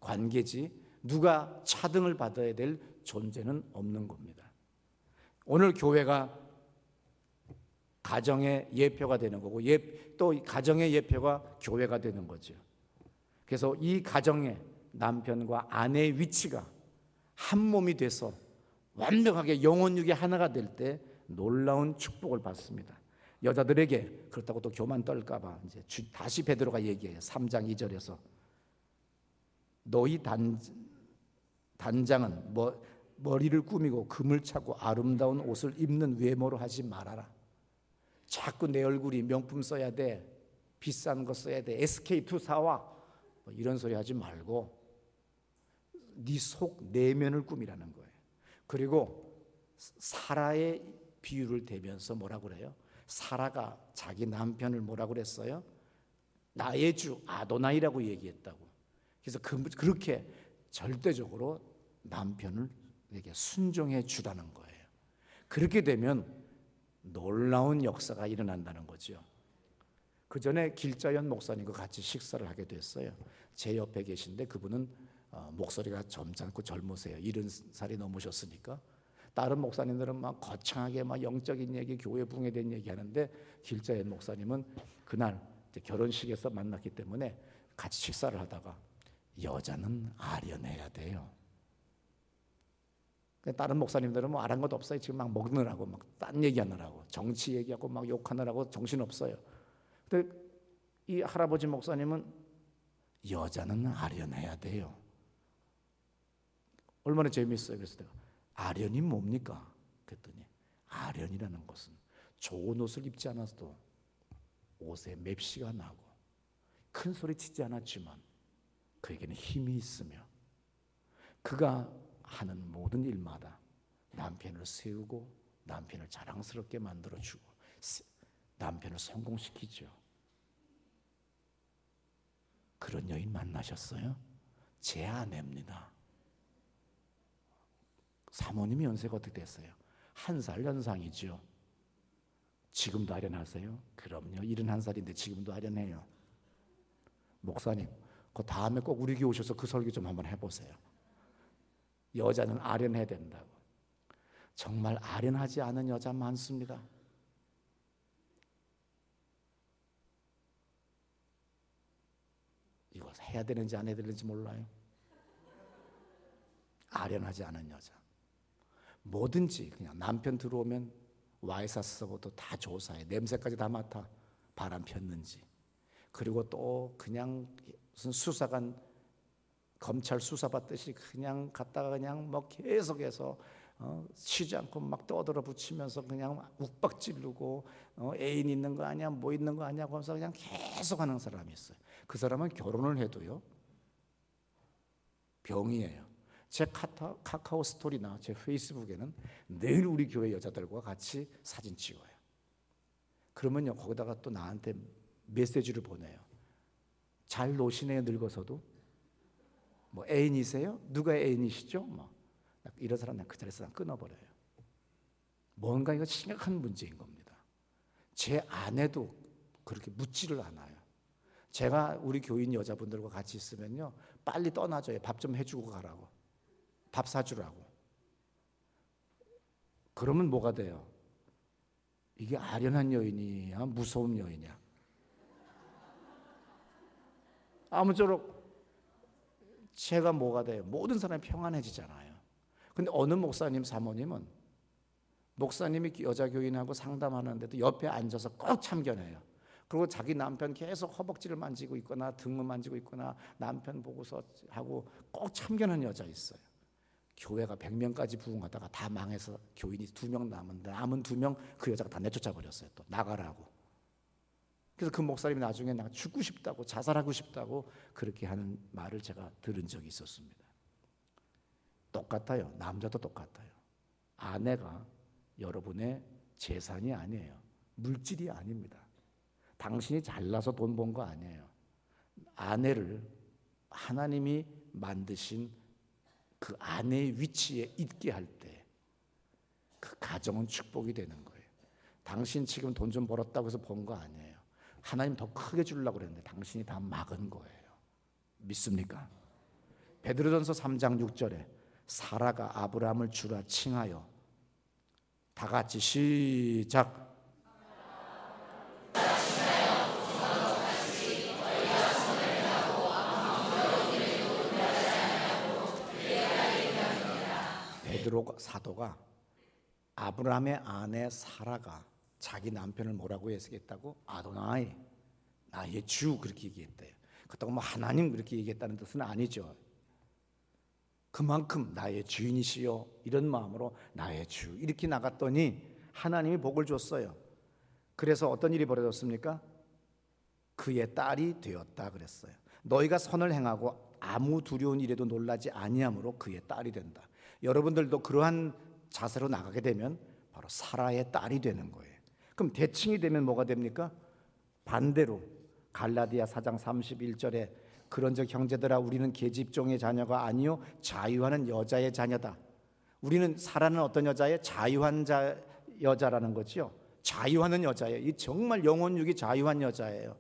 관계지 누가 차등을 받아야 될 존재는 없는 겁니다. 오늘 교회가 가정의 예표가 되는 거고 또 가정의 예표가 교회가 되는 거죠. 그래서 이 가정의 남편과 아내의 위치가 한 몸이 돼서 완벽하게 영혼육이 하나가 될 때 놀라운 축복을 받습니다. 여자들에게 그렇다고 또 교만 떨까봐 이제 다시 베드로가 얘기해요. 3장 2절에서 너희 단장은 머리를 꾸미고 금을 차고 아름다운 옷을 입는 외모로 하지 말아라. 자꾸 내 얼굴이 명품 써야 돼, 비싼 거 써야 돼, SK2 사와 이런 소리 하지 말고 네 속 내면을 꾸미라는 거예요. 그리고 사라의 비유를 대면서 뭐라고 그래요? 사라가 자기 남편을 뭐라고 그랬어요? 나의 주 아도나이라고 얘기했다고. 그래서 그렇게 절대적으로 남편을 이렇게 순종해 주라는 거예요. 그렇게 되면 놀라운 역사가 일어난다는 거죠. 그 전에 길자연 목사님과 같이 식사를 하게 됐어요. 제 옆에 계신데 그분은 목소리가 점잖고 젊으세요. 70살이 넘으셨으니까. 다른 목사님들은 막 거창하게 막 영적인 얘기, 교회 붕괴된 얘기 하는데 길자연 목사님은 그날 결혼식에서 만났기 때문에 같이 식사를 하다가 여자는 아련해야 돼요. 다른 목사님들은 뭐 아는 것도 없어요. 지금 막 먹느라고 막 딴 얘기하느라고 정치 얘기하고 막 욕하느라고 정신 없어요. 근데 이 할아버지 목사님은 여자는 아련해야 돼요. 얼마나 재미있어요. 그래서 내가 아련이 뭡니까? 그랬더니 아련이라는 것은 좋은 옷을 입지 않아도 옷에 맵시가 나고 큰 소리 치지 않았지만 그에게는 힘이 있으며 그가 하는 모든 일마다 남편을 세우고 남편을 자랑스럽게 만들어주고 남편을 성공시키죠. 그런 여인 만나셨어요? 제 아내입니다. 사모님이 연세가 어떻게 됐어요? 1살 연상이죠. 지금도 아련하세요? 그럼요. 71살인데 지금도 아련해요. 목사님, 그 다음에 꼭 우리 교회 오셔서 그 설교 좀 한번 해보세요. 여자는 아련해야 된다고. 정말 아련하지 않은 여자 많습니다. 이거 해야 되는지 안 해야 되는지 몰라요. 아련하지 않은 여자. 뭐든지 그냥 남편 들어오면 와이사스서부터 다 조사해. 냄새까지 다 맡아. 바람 폈는지. 그리고 또 그냥 무슨 수사관 검찰 수사받듯이 그냥 갔다가 그냥 뭐 계속해서 쉬지 않고 막 떠들어 붙이면서 그냥 욱박 지르고 애인 있는 거 아니야 뭐 있는 거 아니야 하면서 그냥 계속 하는 사람이 있어요. 그 사람은 결혼을 해도요 병이에요. 제 카카오 스토리나 제 페이스북에는 늘 우리 교회 여자들과 같이 사진 찍어요. 그러면요 거기다가 또 나한테 메시지를 보내요. 잘 노시네요. 늙어서도. 뭐 애인이세요? 누가 애인이시죠? 뭐 이런 사람은 그 자리에서 끊어버려요. 뭔가 이거 심각한 문제인 겁니다. 제 아내도 그렇게 묻지를 않아요. 제가 우리 교인 여자분들과 같이 있으면요 빨리 떠나줘요. 밥 좀 해주고 가라고. 밥 사주라고. 그러면 뭐가 돼요? 이게 아련한 여인이야? 무서운 여인이야? 아무쪼록 제가 뭐가 돼요? 모든 사람이 평안해지잖아요. 근데 어느 목사님 사모님은 목사님이 여자 교인하고 상담하는데도 옆에 앉아서 꼭 참견해요. 그리고 자기 남편 계속 허벅지를 만지고 있거나 등을 만지고 있거나 남편 보고서 하고 꼭 참견하는 여자 있어요. 교회가 100명까지 부흥하다가 다 망해서 교인이 2명 남은데 남은 2명 그 여자가 다 내쫓아 버렸어요. 또 나가라고. 그래서 그 목사님이 나중에 나 죽고 싶다고 자살하고 싶다고 그렇게 하는 말을 제가 들은 적이 있었습니다. 똑같아요. 남자도 똑같아요. 아내가 여러분의 재산이 아니에요. 물질이 아닙니다. 당신이 잘나서 돈 번 거 아니에요. 아내를 하나님이 만드신 그 아내의 위치에 있게 할 때 그 가정은 축복이 되는 거예요. 당신 지금 돈 좀 벌었다고 해서 번 거 아니에요. 하나님 더 크게 주려고 그랬는데 당신이 다 막은 거예요. 믿습니까? 베드로전서 3장 6절에 사라가 아브라함을 주라 칭하여 다 같이 시작. 베드로 사도가 아브라함의 아내 사라가 자기 남편을 뭐라고 해석했다고? 아도나이, 나의 주 그렇게 얘기했대요. 그렇다고 뭐 하나님 그렇게 얘기했다는 뜻은 아니죠. 그만큼 나의 주인이시여 이런 마음으로 나의 주 이렇게 나갔더니 하나님이 복을 줬어요. 그래서 어떤 일이 벌어졌습니까? 그의 딸이 되었다 그랬어요. 너희가 선을 행하고 아무 두려운 일에도 놀라지 아니함으로 그의 딸이 된다. 여러분들도 그러한 자세로 나가게 되면 바로 사라의 딸이 되는 거예요. 그럼 대칭이 되면 뭐가 됩니까? 반대로 갈라디아 4장 31절에 그런즉 형제들아 우리는 계집종의 자녀가 아니요 자유하는 여자의 자녀다. 우리는 사라는 어떤 여자의 자유한 여자라는 거죠. 자유하는 여자예요. 이 정말 영혼육이 자유한 여자예요.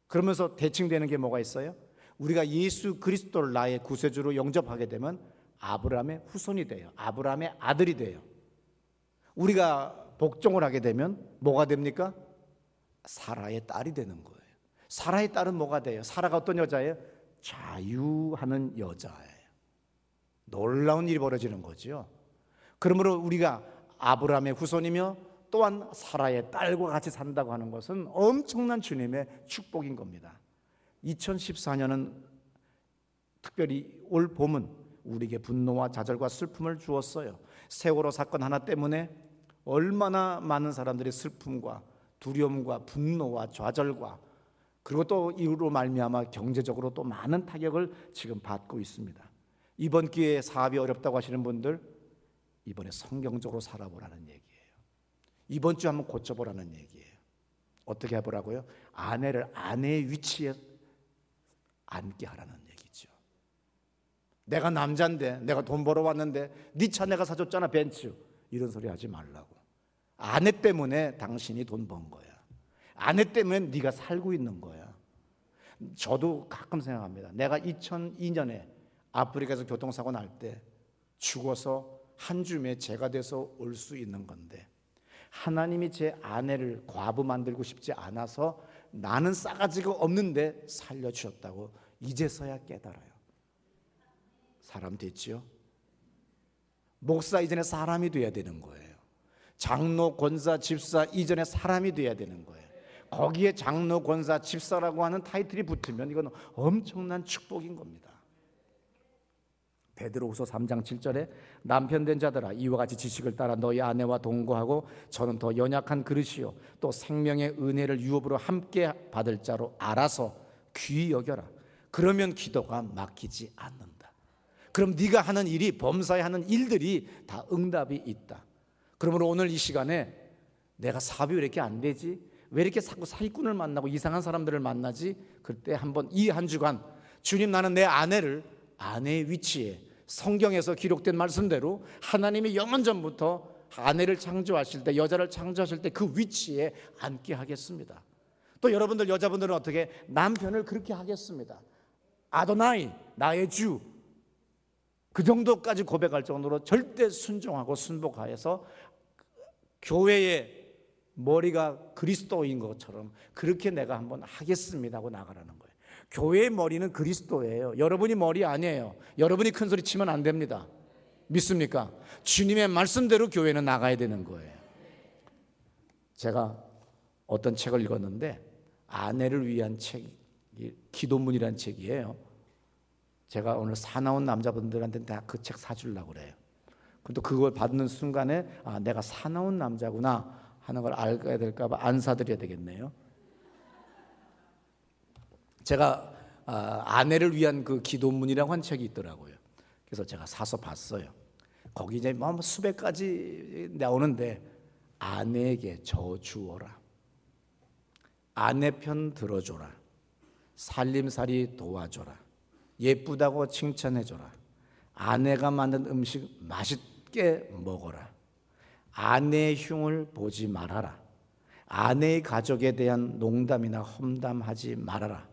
그러면서 대칭되는 게 뭐가 있어요? 우리가 예수 그리스도를 나의 구세주로 영접하게 되면 아브라함의 후손이 돼요. 아브라함의 아들이 돼요. 우리가 복종을 하게 되면 뭐가 됩니까? 사라의 딸이 되는 거예요. 사라의 딸은 뭐가 돼요? 사라가 어떤 여자예요? 자유하는 여자예요. 놀라운 일이 벌어지는 거죠. 그러므로 우리가 아브라함의 후손이며 또한 사라의 딸과 같이 산다고 하는 것은 엄청난 주님의 축복인 겁니다. 2014년은 특별히 올 봄은 우리에게 분노와 좌절과 슬픔을 주었어요. 세월호 사건 하나 때문에 얼마나 많은 사람들이 슬픔과 두려움과 분노와 좌절과 그리고 또 이후로 말미암아 경제적으로 또 많은 타격을 지금 받고 있습니다. 이번 기회에 사업이 어렵다고 하시는 분들, 이번에 성경적으로 살아보라는 얘기예요. 이번 주 한번 고쳐보라는 얘기예요. 어떻게 해보라고요? 아내를 아내의 위치에 앉게 하라는 얘기죠. 내가 남자인데, 내가 돈 벌어 왔는데 네 차 내가 사줬잖아, 벤츠. 이런 소리 하지 말라고. 아내 때문에 당신이 돈 번 거야. 아내 때문에 네가 살고 있는 거야. 저도 가끔 생각합니다. 내가 2002년에 아프리카에서 교통사고 날 때 죽어서 한 줌에 제가 돼서 올 수 있는 건데, 하나님이 제 아내를 과부 만들고 싶지 않아서 나는 싸가지가 없는데 살려주셨다고 이제서야 깨달아요. 사람 됐지요? 목사 이전에 사람이 돼야 되는 거예요. 장로, 권사, 집사 이전에 사람이 돼야 되는 거예요. 거기에 장로, 권사, 집사라고 하는 타이틀이 붙으면 이건 엄청난 축복인 겁니다. 베드로후서 3장 7절에 남편 된 자들아 이와 같이 지식을 따라 너희 아내와 동거하고 저는 더 연약한 그릇이요 또 생명의 은혜를 유업으로 함께 받을 자로 알아서 귀히 여겨라. 그러면 기도가 막히지 않는다. 그럼 네가 하는 일이, 범사에 하는 일들이 다 응답이 있다. 그러므로 오늘 이 시간에 내가 사업이 왜 이렇게 안 되지? 왜 이렇게 자꾸 사기꾼을 만나고 이상한 사람들을 만나지? 그때 한번 이 한 주간 주님, 나는 내 아내를 아내의 위치에 성경에서 기록된 말씀대로 하나님이 영원 전부터 아내를 창조하실 때, 여자를 창조하실 때 그 위치에 앉게 하겠습니다. 또 여러분들 여자분들은 어떻게? 남편을 그렇게 하겠습니다. 아도나이, 나의 주. 그 정도까지 고백할 정도로 절대 순종하고 순복하여서 교회의 머리가 그리스도인 것처럼 그렇게 내가 한번 하겠습니다 하고 나가라는 거예요. 교회의 머리는 그리스도예요. 여러분이 머리 아니에요. 여러분이 큰 소리 치면 안 됩니다. 믿습니까? 주님의 말씀대로 교회는 나가야 되는 거예요. 제가 어떤 책을 읽었는데 아내를 위한 책이 기도문이라는 책이에요. 제가 오늘 사나운 남자분들한테 다 그 책 사주려고 그래요. 또 그걸 받는 순간에 아, 내가 사나운 남자구나 하는 걸 알게 될까 봐 안 사드려야 되겠네요. 제가 아내를 위한 그 기도문이라고 한 책이 있더라고요. 그래서 제가 사서 봤어요. 거기 이제 뭐 수백 가지 나오는데 아내에게 저주어라, 아내 편 들어줘라, 살림살이 도와줘라, 예쁘다고 칭찬해줘라, 아내가 만든 음식 맛있게 먹어라, 아내의 흉을 보지 말아라, 아내의 가족에 대한 농담이나 험담하지 말아라,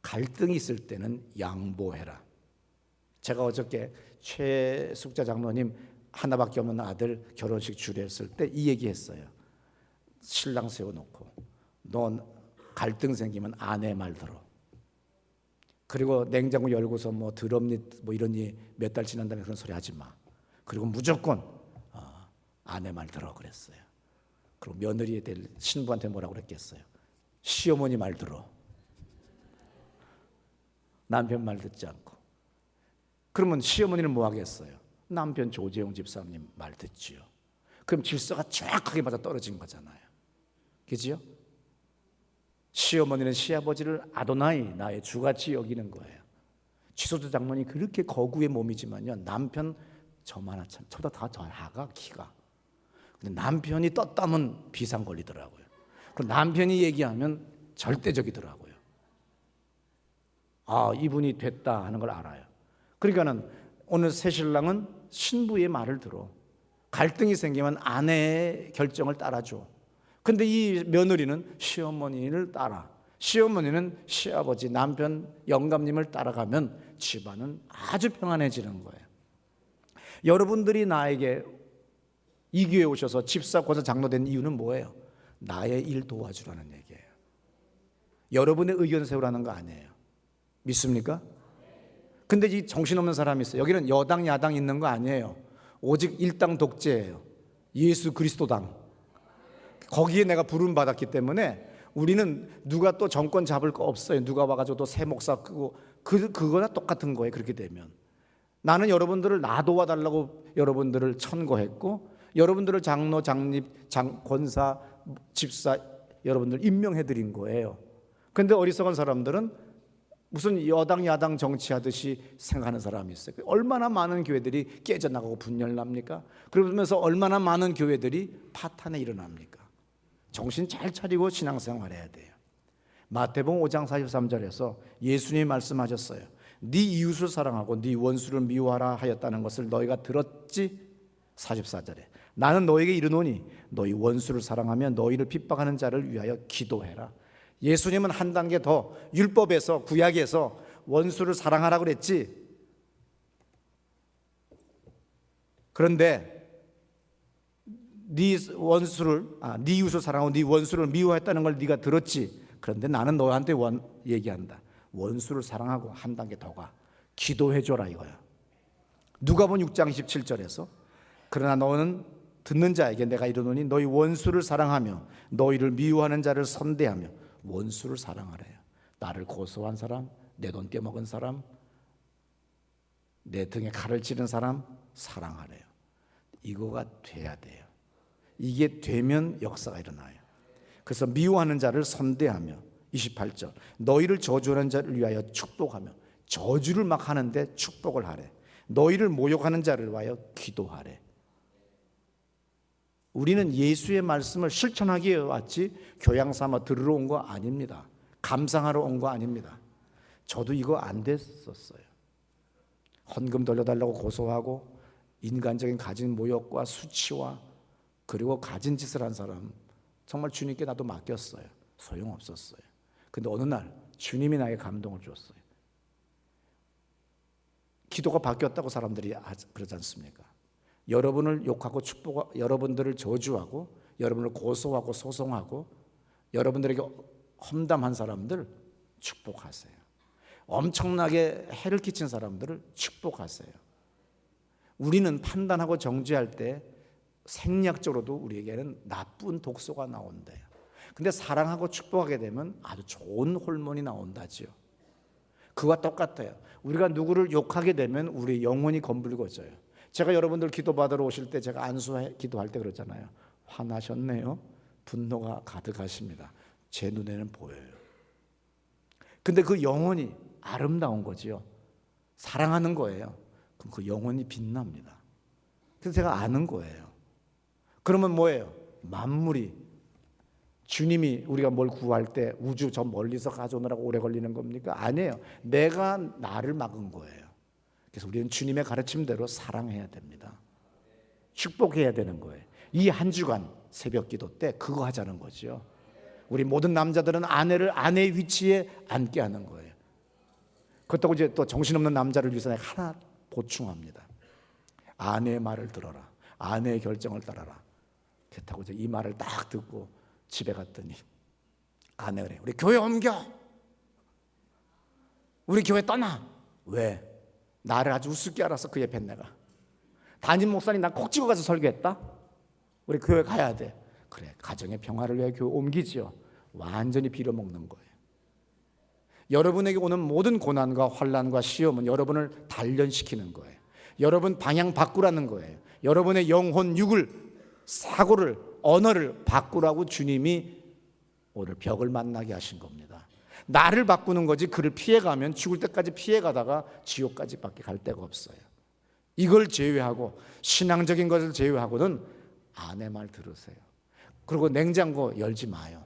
갈등이 있을 때는 양보해라. 제가 어저께 최숙자 장로님 하나밖에 없는 아들 결혼식 주례했을 때 이 얘기했어요. 신랑 세워놓고 넌 갈등 생기면 아내 말 들어. 그리고 냉장고 열고서 뭐 더럽니 뭐 이러니 몇 달 지난다는 그런 소리 하지 마. 그리고 무조건 아내 말 들어 그랬어요. 그리고 며느리에 될 신부한테 뭐라고 그랬겠어요? 시어머니 말 들어. 남편 말 듣지 않고. 그러면 시어머니는 뭐 하겠어요? 남편 조재용 집사님 말 듣지요. 그럼 질서가 정확하게 맞아 떨어진 거잖아요. 그지요? 시어머니는 시아버지를 아도나이, 나의 주같이 여기는 거예요. 지소도 장로님 그렇게 거구의 몸이지만요, 남편 저만하참 저보다 더 작아 키가. 근데 남편이 떴다면 비상 걸리더라고요. 그리고 남편이 얘기하면 절대적이더라고요. 아, 이분이 됐다 하는 걸 알아요. 그러니까는 오늘 새신랑은 신부의 말을 들어. 갈등이 생기면 아내의 결정을 따라줘. 근데 이 며느리는 시어머니를 따라, 시어머니는 시아버지, 남편, 영감님을 따라가면 집안은 아주 평안해지는 거예요. 여러분들이 나에게 이 교회에 오셔서 집사, 권사, 장로 된 이유는 뭐예요? 나의 일 도와주라는 얘기예요. 여러분의 의견 세우라는 거 아니에요. 믿습니까? 근데 이 정신없는 사람이 있어요. 여기는 여당, 야당 있는 거 아니에요. 오직 일당 독재예요. 예수 그리스도당. 거기에 내가 부름 받았기 때문에 우리는 누가 또 정권 잡을 거 없어요. 누가 와가지고 또 새 목사 끄고 그거나 똑같은 거예요. 그렇게 되면 나는 여러분들을 나 도와달라고 여러분들을 천거했고, 여러분들을 장로, 장립, 권사, 집사 여러분들 임명해드린 거예요. 근데 어리석은 사람들은 무슨 여당 야당 정치하듯이 생각하는 사람이 있어요. 얼마나 많은 교회들이 깨져나가고 분열납니까? 그러면서 얼마나 많은 교회들이 파탄에 일어납니까? 정신 잘 차리고 신앙생활 해야 돼요. 마태복음 5장 43절에서 예수님이 말씀하셨어요. 네 이웃을 사랑하고 네 원수를 미워하라 하였다는 것을 너희가 들었지? 44절에 나는 너에게 이르노니 너희 원수를 사랑하며 너희를 핍박하는 자를 위하여 기도해라. 예수님은 한 단계 더 율법에서, 구약에서 원수를 사랑하라고 그랬지. 그런데 네 이웃을 사랑하고 네 원수를 미워했다는 걸 네가 들었지. 그런데 나는 너한테 얘기한다. 원수를 사랑하고 한 단계 더 가. 기도해줘라 이거야. 누가복음 6장 27절에서 그러나 너는 듣는 자에게 내가 이르노니 너희 원수를 사랑하며 너희를 미워하는 자를 선대하며. 원수를 사랑하래요. 나를 고소한 사람, 내 돈 떼먹은 사람, 내 등에 칼을 찌른 사람 사랑하래요. 이거가 돼야 돼요. 이게 되면 역사가 일어나요. 그래서 미워하는 자를 선대하며 28절 너희를 저주하는 자를 위하여 축복하며. 저주를 막 하는데 축복을 하래. 너희를 모욕하는 자를 위하여 기도하래. 우리는 예수의 말씀을 실천하기에 왔지 교양 삼아 들으러 온 거 아닙니다. 감상하러 온 거 아닙니다. 저도 이거 안 됐었어요. 헌금 돌려달라고 고소하고 인간적인 가진 모욕과 수치와 그리고 가진 짓을 한 사람 정말 주님께 나도 맡겼어요. 소용없었어요. 근데 어느 날 주님이 나에게 감동을 줬어요. 기도가 바뀌었다고 사람들이 그러지 않습니까? 여러분을 욕하고 여러분들을 저주하고 여러분을 고소하고 소송하고 여러분들에게 험담한 사람들 축복하세요. 엄청나게 해를 끼친 사람들을 축복하세요. 우리는 판단하고 정죄할 때 생리학적으로도 우리에게는 나쁜 독소가 나온대요. 근데 사랑하고 축복하게 되면 아주 좋은 호르몬이 나온다지요. 그와 똑같아요. 우리가 누구를 욕하게 되면 우리 영혼이 검붉어져요. 제가 여러분들 기도받으러 오실 때 제가 기도할 때 그러잖아요. 화나셨네요. 분노가 가득하십니다. 제 눈에는 보여요. 근데 그 영혼이 아름다운 거지요. 사랑하는 거예요. 그럼 그 영혼이 빛납니다. 그래서 제가 아는 거예요. 그러면 뭐예요? 만물이 주님이 우리가 뭘 구할 때 우주 저 멀리서 가져오느라고 오래 걸리는 겁니까? 아니에요. 내가 나를 막은 거예요. 그래서 우리는 주님의 가르침대로 사랑해야 됩니다. 축복해야 되는 거예요. 이 한 주간 새벽 기도 때 그거 하자는 거죠. 우리 모든 남자들은 아내를 아내의 위치에 앉게 하는 거예요. 그렇다고 이제 또 정신없는 남자를 위해서 내가 하나 보충합니다. 아내의 말을 들어라. 아내의 결정을 따라라. 그렇다고 이제 이 말을 딱 듣고 집에 갔더니 아내가 그래. 우리 교회 옮겨. 우리 교회 떠나. 왜? 나를 아주 우습게 알아서 그 옆에 내가. 담임 목사님 난 콕 찍어 가서 설교했다. 우리 교회 가야 돼. 그래. 가정의 평화를 위해 교회 옮기지요. 완전히 빌어먹는 거예요. 여러분에게 오는 모든 고난과 환난과 시험은 여러분을 단련시키는 거예요. 여러분 방향 바꾸라는 거예요. 여러분의 영혼, 육을, 사고를, 언어를 바꾸라고 주님이 오늘 벽을 만나게 하신 겁니다. 나를 바꾸는 거지 그를 피해가면 죽을 때까지 피해가다가 지옥까지 밖에 갈 데가 없어요. 이걸 제외하고 신앙적인 것을 제외하고는 아내 말 들으세요. 그리고 냉장고 열지 마요.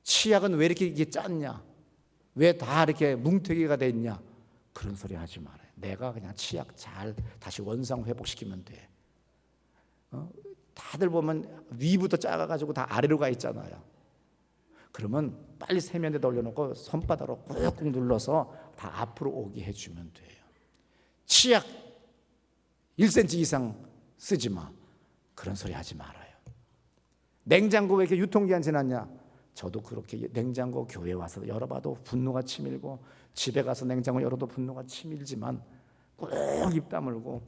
치약은 왜 이렇게 이게 짰냐? 왜 다 이렇게 뭉태기가 됐냐? 그런 소리 하지 말아요. 내가 그냥 치약 잘 다시 원상 회복시키면 돼. 다들 보면 위부터 작아가지고 다 아래로 가 있잖아요. 그러면 빨리 세면대에 올려놓고 손바닥으로 꾹꾹 눌러서 다 앞으로 오게 해주면 돼요. 치약 1cm 이상 쓰지 마. 그런 소리 하지 말아요. 냉장고 왜 이렇게 유통기한 지났냐? 저도 그렇게 냉장고 교회 와서 열어봐도 분노가 치밀고, 집에 가서 냉장고 열어도 분노가 치밀지만 꼭 입 다물고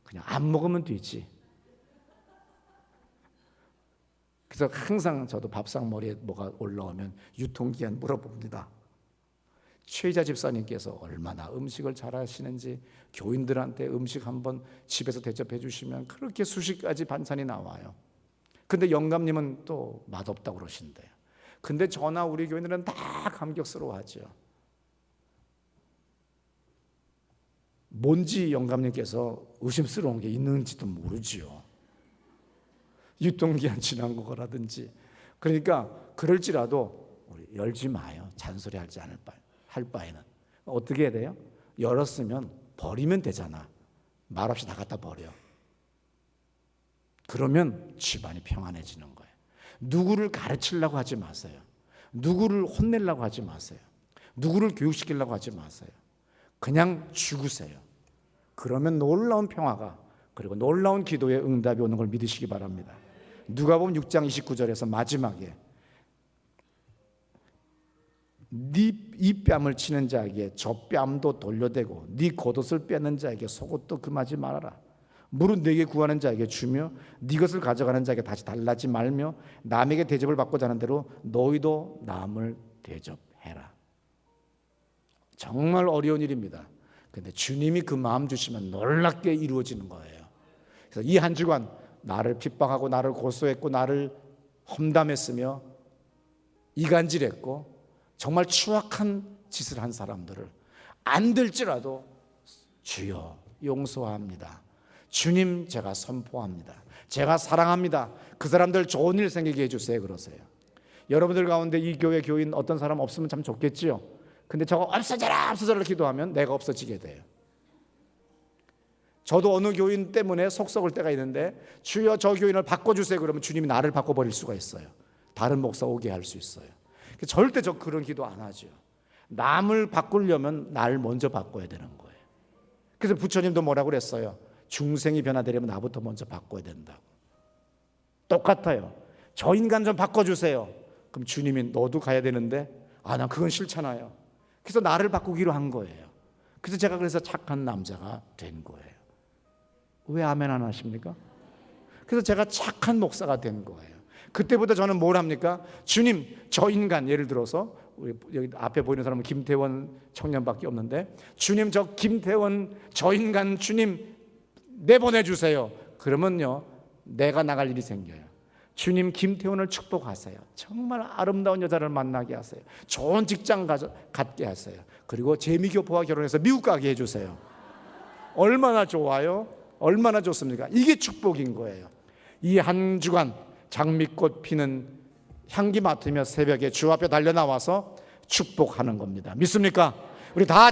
그냥 안 먹으면 되지. 그래서 항상 저도 밥상 머리에 뭐가 올라오면 유통기한 물어봅니다. 최희자 집사님께서 얼마나 음식을 잘하시는지, 교인들한테 음식 한번 집에서 대접해 주시면 그렇게 수십 가지 반찬이 나와요. 근데 영감님은 또 맛없다고 그러신대요. 근데 저나 우리 교인들은 다 감격스러워하죠. 뭔지 영감님께서 의심스러운 게 있는지도 모르지요. 유통기한 지난 거라든지. 그러니까 그럴지라도 우리 열지 마요. 잔소리 할 바에는 어떻게 해야 돼요? 열었으면 버리면 되잖아. 말없이 다 갖다 버려. 그러면 집안이 평안해지는 거예요. 누구를 가르치려고 하지 마세요. 누구를 혼내려고 하지 마세요. 누구를 교육시키려고 하지 마세요. 그냥 죽으세요. 그러면 놀라운 평화가, 그리고 놀라운 기도의 응답이 오는 걸 믿으시기 바랍니다. 누가복음 6장 29절에서 마지막에 네 이 뺨을 치는 자에게 저 뺨도 돌려대고 네 겉옷을 빼는 자에게 속옷도 금하지 말아라. 물은 네게 구하는 자에게 주며 네 것을 가져가는 자에게 다시 달라지 말며 남에게 대접을 받고자 하는 대로 너희도 남을 대접해라. 정말 어려운 일입니다. 근데 주님이 그 마음 주시면 놀랍게 이루어지는 거예요. 그래서 이 한 주간 나를 핍박하고 나를 고소했고 나를 험담했으며 이간질했고 정말 추악한 짓을 한 사람들을 안 될지라도 주여 용서합니다. 주님 제가 선포합니다. 제가 사랑합니다. 그 사람들 좋은 일 생기게 해주세요. 그러세요. 여러분들 가운데 이 교회 교인 어떤 사람 없으면 참 좋겠지요. 근데 저거 없어져라 없어져라 기도하면 내가 없어지게 돼요. 저도 어느 교인 때문에 속 썩을 때가 있는데 주여 저 교인을 바꿔주세요 그러면 주님이 나를 바꿔버릴 수가 있어요. 다른 목사 오게 할 수 있어요. 절대 저 그런 기도 안 하죠. 남을 바꾸려면 날 먼저 바꿔야 되는 거예요. 그래서 부처님도 뭐라고 그랬어요? 중생이 변화되려면 나부터 먼저 바꿔야 된다고. 똑같아요. 저 인간 좀 바꿔주세요. 그럼 주님이 너도 가야 되는데 난 그건 싫잖아요. 그래서 나를 바꾸기로 한 거예요. 그래서 제가 그래서 착한 남자가 된 거예요. 왜 아멘 안 하십니까? 그래서 제가 착한 목사가 된 거예요. 그때부터 저는 뭘 합니까? 주님, 저 인간, 예를 들어서 여기 앞에 보이는 사람은 김태원 청년밖에 없는데, 주님 저 김태원 저 인간 주님 내보내주세요. 그러면요 내가 나갈 일이 생겨요. 주님 김태원을 축복하세요. 정말 아름다운 여자를 만나게 하세요. 좋은 직장 갖게 하세요. 그리고 재미교포와 결혼해서 미국 가게 해주세요. 얼마나 좋아요? 얼마나 좋습니까? 이게 축복인 거예요. 이 한 주간 장미꽃 피는 향기 맡으며 새벽에 주 앞에 달려 나와서 축복하는 겁니다. 믿습니까? 우리 다